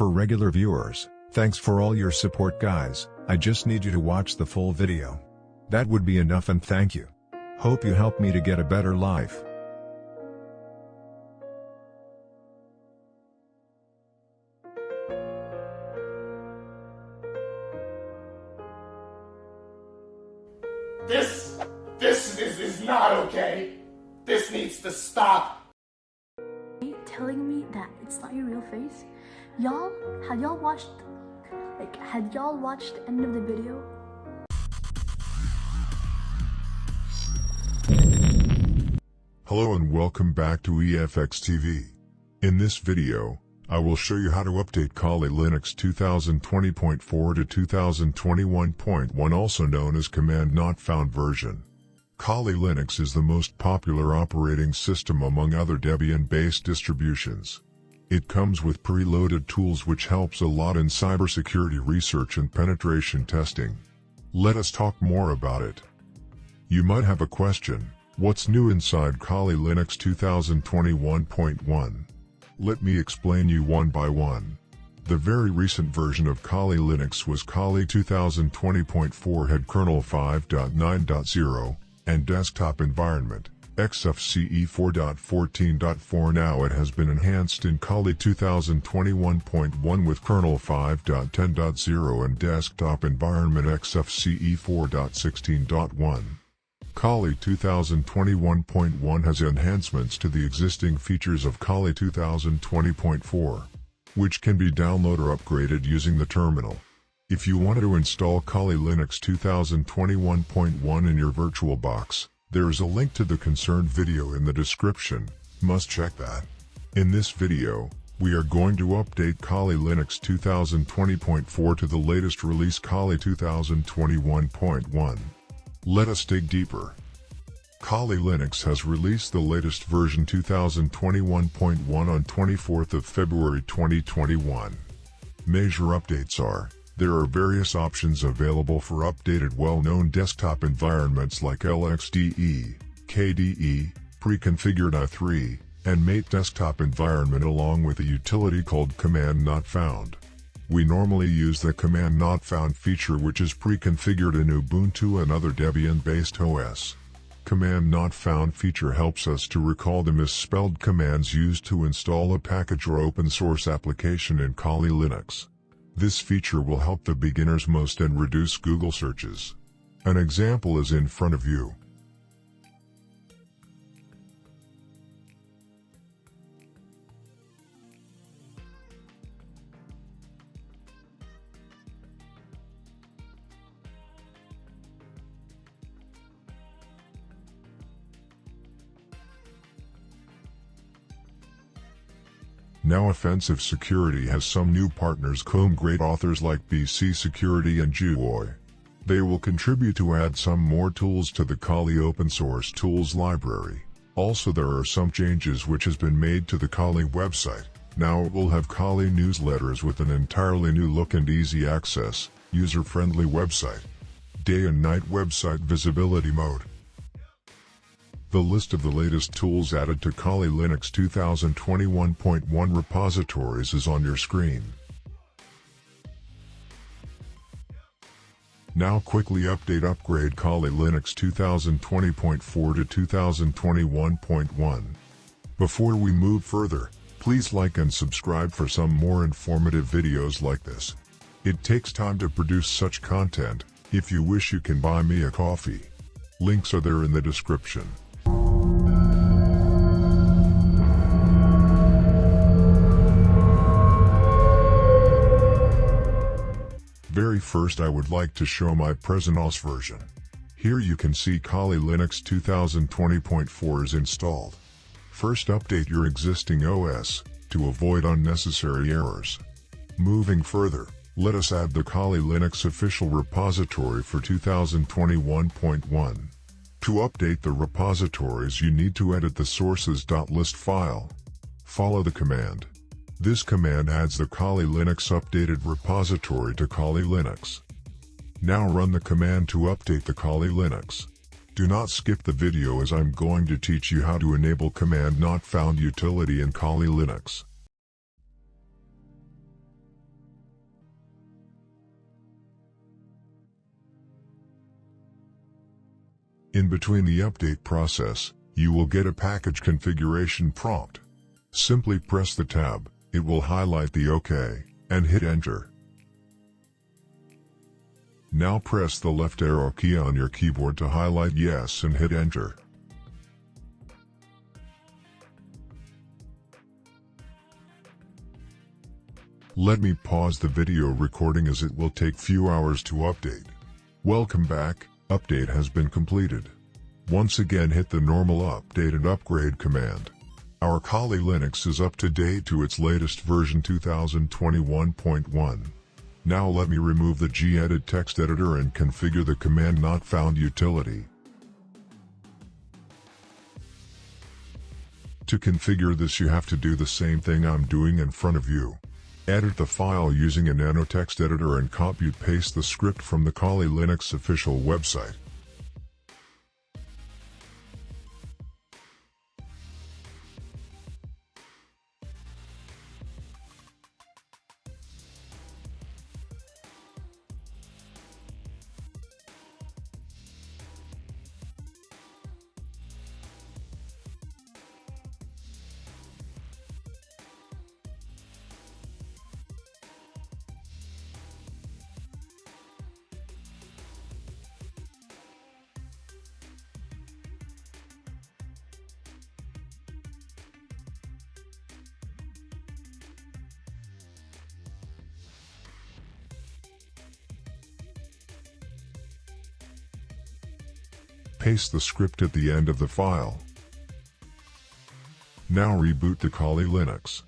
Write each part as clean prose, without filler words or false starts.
For regular viewers, thanks for all your support guys, I just need you to watch the full video. That would be enough and thank you. Hope you help me to get a better life. This is not okay. This needs to stop. Telling me that it's not your real face? Had y'all watched the end of the video? Hello and welcome back to EFX TV. In this video, I will show you how to update Kali Linux 2020.4 to 2021.1, also known as Command Not Found version. Kali Linux is the most popular operating system among other Debian-based distributions. It comes with preloaded tools which helps a lot in cybersecurity research and penetration testing. Let us talk more about it. You might have a question, what's new inside Kali Linux 2021.1? Let me explain you one by one. The very recent version of Kali Linux was Kali 2020.4, had kernel 5.9.0, and desktop environment, XFCE 4.14.4. Now it has been enhanced in Kali 2021.1 with kernel 5.10.0 and desktop environment XFCE 4.16.1. Kali 2021.1 has enhancements to the existing features of Kali 2020.4, which can be downloaded or upgraded using the terminal. If you want to install Kali Linux 2021.1 in your VirtualBox, there is a link to the concerned video in the description, must check that. In this video, we are going to update Kali Linux 2020.4 to the latest release Kali 2021.1. Let us dig deeper. Kali Linux has released the latest version 2021.1 on 24th of February 2021. Major updates are: there are various options available for updated well-known desktop environments like LXDE, KDE, pre-configured i3, and Mate desktop environment, along with a utility called Command Not Found. We normally use the Command Not Found feature, which is pre-configured in Ubuntu and other Debian-based OS. Command Not Found feature helps us to recall the misspelled commands used to install a package or open source application in Kali Linux. This feature will help the beginners most and reduce Google searches. An example is in front of you. Now Offensive Security has some new partners, great authors like BC Security and Juoi. They will contribute to add some more tools to the Kali open source tools library. Also, there are some changes which has been made to the Kali website. Now it will have Kali newsletters with an entirely new look and easy access, user-friendly website. Day and night website visibility mode. The list of the latest tools added to Kali Linux 2021.1 repositories is on your screen. Now quickly upgrade Kali Linux 2020.4 to 2021.1. Before we move further, please like and subscribe for some more informative videos like this. It takes time to produce such content. If you wish, you can buy me a coffee. Links are there in the description. Very first, I would like to show my present OS version. Here you can see Kali Linux 2020.4 is installed. First, update your existing OS to avoid unnecessary errors. Moving further, let us add the Kali Linux official repository for 2021.1. To update the repositories, you need to edit the sources.list file. Follow the command. This command adds the Kali Linux updated repository to Kali Linux. Now run the command to update the Kali Linux. Do not skip the video, as I'm going to teach you how to enable Command Not Found utility in Kali Linux. In between the update process, you will get a package configuration prompt. Simply press the tab, it will highlight the OK, and hit Enter. Now press the left arrow key on your keyboard to highlight Yes and hit Enter. Let me pause the video recording as it will take few hours to update. Welcome back, update has been completed. Once again hit the normal update and upgrade command. Our Kali Linux is up to date to its latest version 2021.1. Now let me remove the gedit text editor and configure the command not found utility. To configure this you have to do the same thing I'm doing in front of you. Edit the file using a nano text editor and copy-paste the script from the Kali Linux official website. Paste the script at the end of the file. Now reboot the Kali Linux.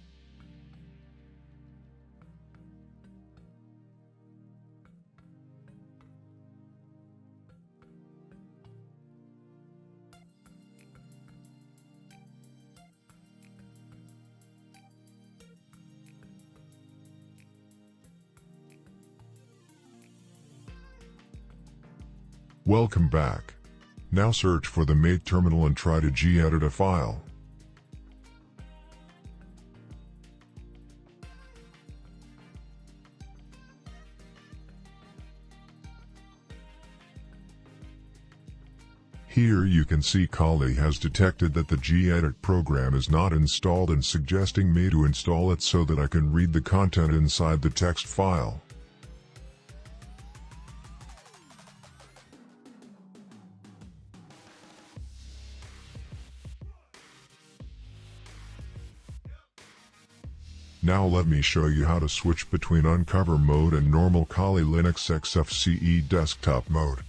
Welcome back. Now search for the mate terminal and try to gedit a file. Here you can see Kali has detected that the gedit program is not installed and suggesting me to install it so that I can read the content inside the text file. Now let me show you how to switch between Uncover mode and normal Kali Linux XFCE desktop mode.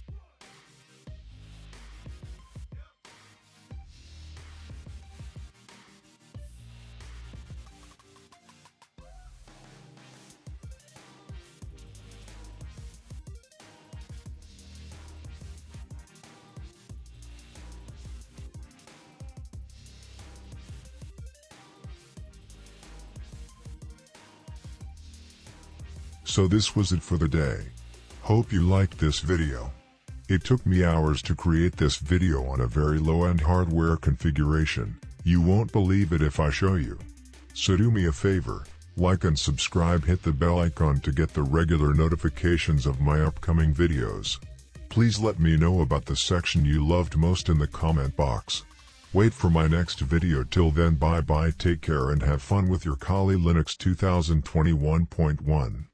So this was it for the day. Hope you liked this video. It took me hours to create this video on a very low-end hardware configuration. You won't believe it if I show you. So do me a favor, like and subscribe, hit the bell icon to get the regular notifications of my upcoming videos. Please let me know about the section you loved most in the comment box. Wait for my next video. Till then, bye bye, take care and have fun with your Kali Linux 2021.1.